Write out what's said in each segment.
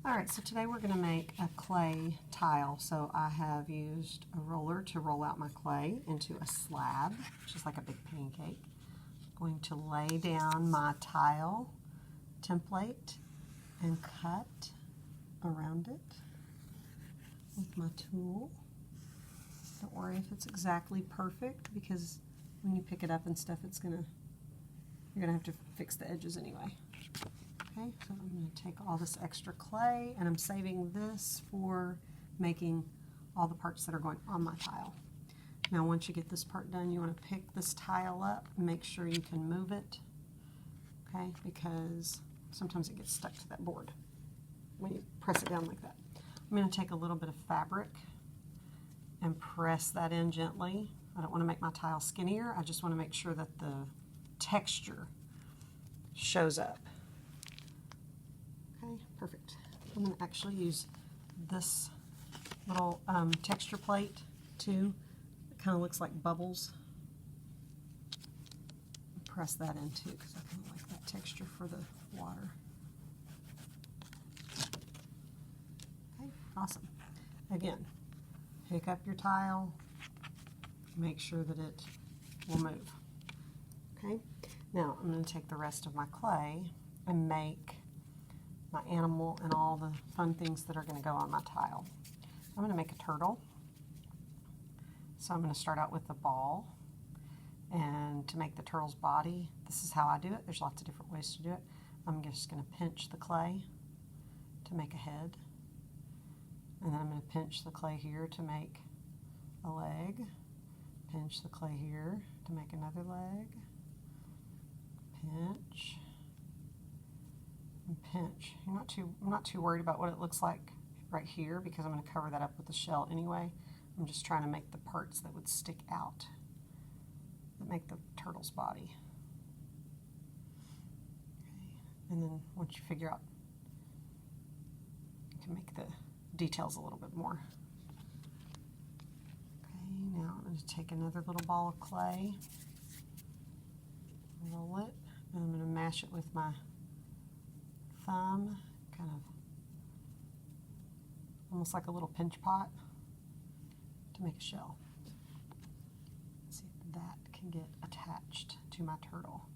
Alright, so today we're going to make a clay tile. So I have used a roller to roll out my clay into a slab, which is like a big pancake. I'm going to lay down my tile template and cut around it with my tool. Don't worry if it's exactly perfect, because when you pick it up and stuff, you're gonna have to fix the edges anyway. Okay, so I'm going to take all this extra clay and I'm saving this for making all the parts that are going on my tile. Now once you get this part done, you want to pick this tile up and make sure you can move it, okay, because sometimes it gets stuck to that board when you press it down like that. I'm going to take a little bit of fabric and press that in gently. I don't want to make my tile skinnier, I just want to make sure that the texture shows up. Okay, perfect. I'm going to actually use this little texture plate too. It kind of looks like bubbles. Press that in too because I kind of like that texture for the water. Okay, awesome. Again, pick up your tile, make sure that it will move. Okay, now I'm going to take the rest of my clay and make my animal and all the fun things that are going to go on my tile. I'm going to make a turtle. So I'm going to start out with the ball, and to make the turtle's body, this is how I do it. There's lots of different ways to do it. I'm just going to pinch the clay to make a head, and then I'm going to pinch the clay here to make a leg, pinch the clay here to make another leg, pinch, and pinch. I'm not too worried about what it looks like right here because I'm going to cover that up with the shell anyway. I'm just trying to make the parts that would stick out that make the turtle's body. Okay. And then once you figure out, you can make the details a little bit more. Okay, now I'm going to take another little ball of clay, roll it, and I'm going to mash it with my thumb, kind of almost like a little pinch pot to make a shell. Let's see if that can get attached to my turtle.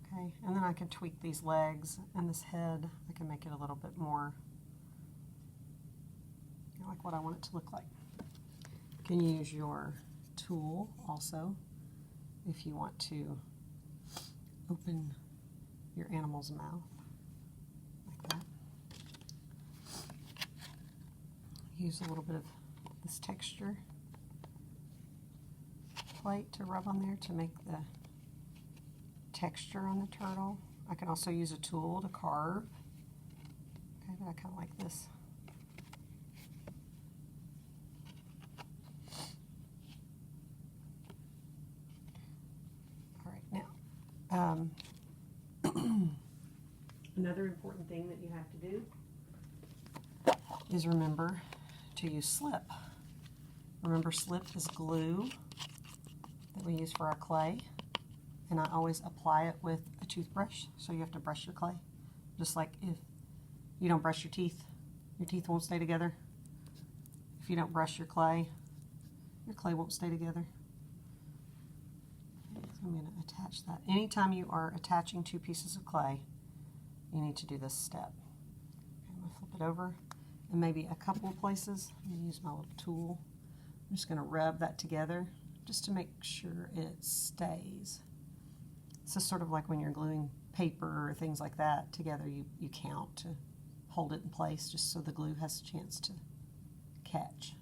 Okay, and then I can tweak these legs and this head. I can make it a little bit more like what I want it to look like. You can use your tool also if you want to open your animal's mouth. Use a little bit of this texture plate to rub on there to make the texture on the turtle. I can also use a tool to carve. Okay, but I kind of like this. All right, now another important thing that you have to do is remember to use slip. Remember, slip is glue that we use for our clay, and I always apply it with a toothbrush, so you have to brush your clay. Just like if you don't brush your teeth won't stay together. If you don't brush your clay won't stay together. So I'm going to attach that. Anytime you are attaching two pieces of clay, you need to do this step. Okay, I'm going to flip it over. And maybe a couple of places, I'm going to use my little tool. I'm just going to rub that together just to make sure it stays. It's just sort of like when you're gluing paper or things like that together, you count to hold it in place just so the glue has a chance to catch.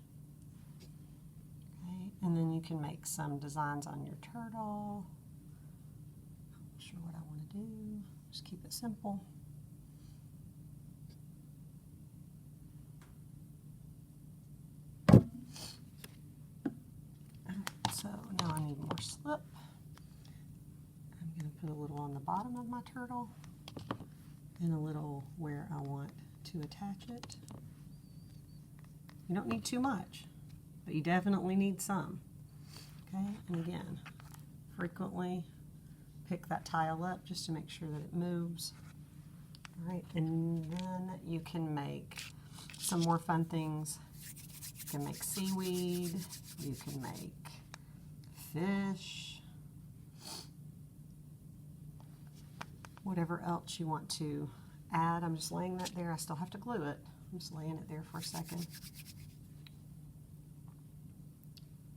Okay, and then you can make some designs on your turtle. I'm not sure what I want to do. Just keep it simple. So now I need more slip. I'm going to put a little on the bottom of my turtle and a little where I want to attach it. You don't need too much, but you definitely need some. Okay, and again, frequently pick that tile up just to make sure that it moves. All right, and then you can make some more fun things. You can make seaweed, you can make fish, whatever else you want to add. I'm just laying that there. I still have to glue it. I'm just laying it there for a second.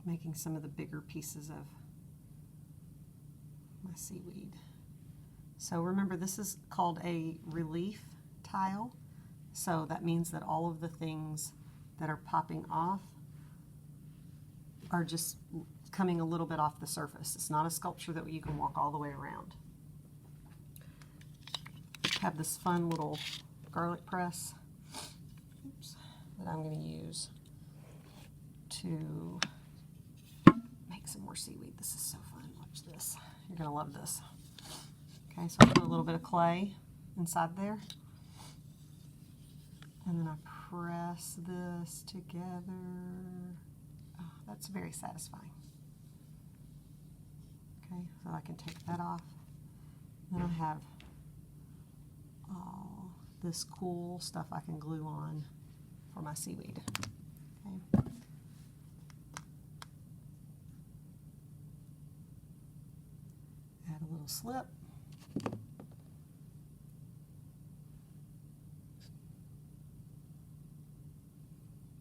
Making some of the bigger pieces of my seaweed. So remember, this is called a relief tile. So that means that all of the things that are popping off are just coming a little bit off the surface. It's not a sculpture that you can walk all the way around. Have this fun little garlic press, oops, that I'm going to use to make some more seaweed. This is so fun. Watch this. You're going to love this. Okay, so I put a little bit of clay inside there, and then I press this together. Oh, that's very satisfying. Okay, so I can take that off. Then I have all this cool stuff I can glue on for my seaweed. Okay. Add a little slip.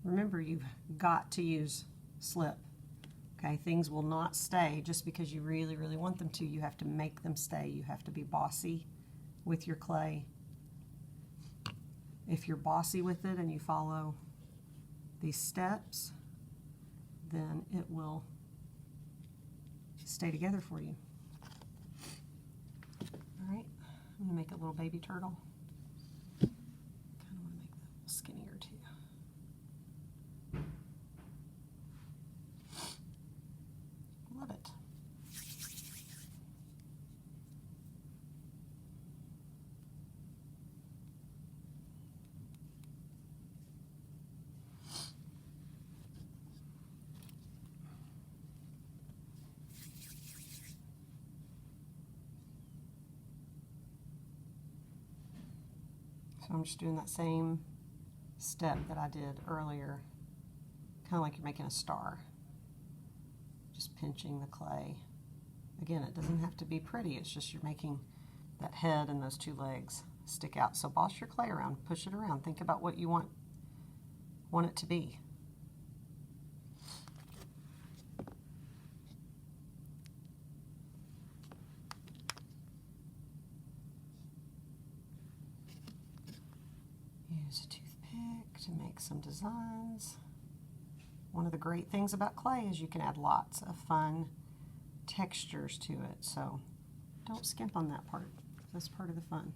Remember, you've got to use slip. Okay, things will not stay just because you really, really want them to. You have to make them stay. You have to be bossy with your clay. If you're bossy with it and you follow these steps, then it will stay together for you. All right, I'm gonna make a little baby turtle. Kind of want to make that a little skinnier too. Love it. So I'm just doing that same step that I did earlier, kind of like you're making a star. Just pinching the clay. Again, it doesn't have to be pretty, it's just you're making that head and those two legs stick out. So boss your clay around, push it around, think about what you want it to be. Use a toothpick to make some designs. One of the great things about clay is you can add lots of fun textures to it, so don't skimp on that part. That's part of the fun.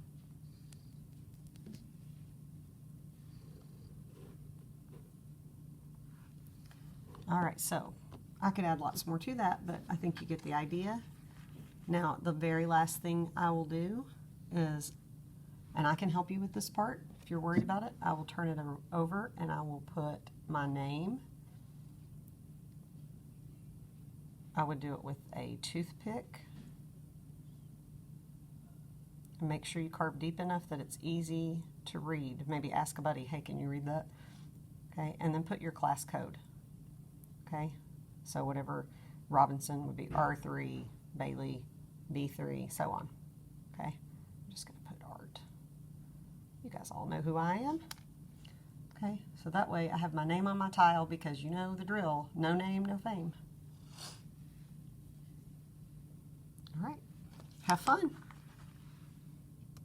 All right, so I could add lots more to that, but I think you get the idea. Now, the very last thing I will do is, and I can help you with this part if you're worried about it, I will turn it over and I will put my name. I would do it with a toothpick. And make sure you carve deep enough that it's easy to read. Maybe ask a buddy, hey, can you read that? Okay, and then put your class code. Okay, so whatever Robinson would be R3, Bailey, B3, so on. Okay, I'm just going to put art. You guys all know who I am. Okay, so that way I have my name on my tile because you know the drill. No name, no fame. All right, have fun.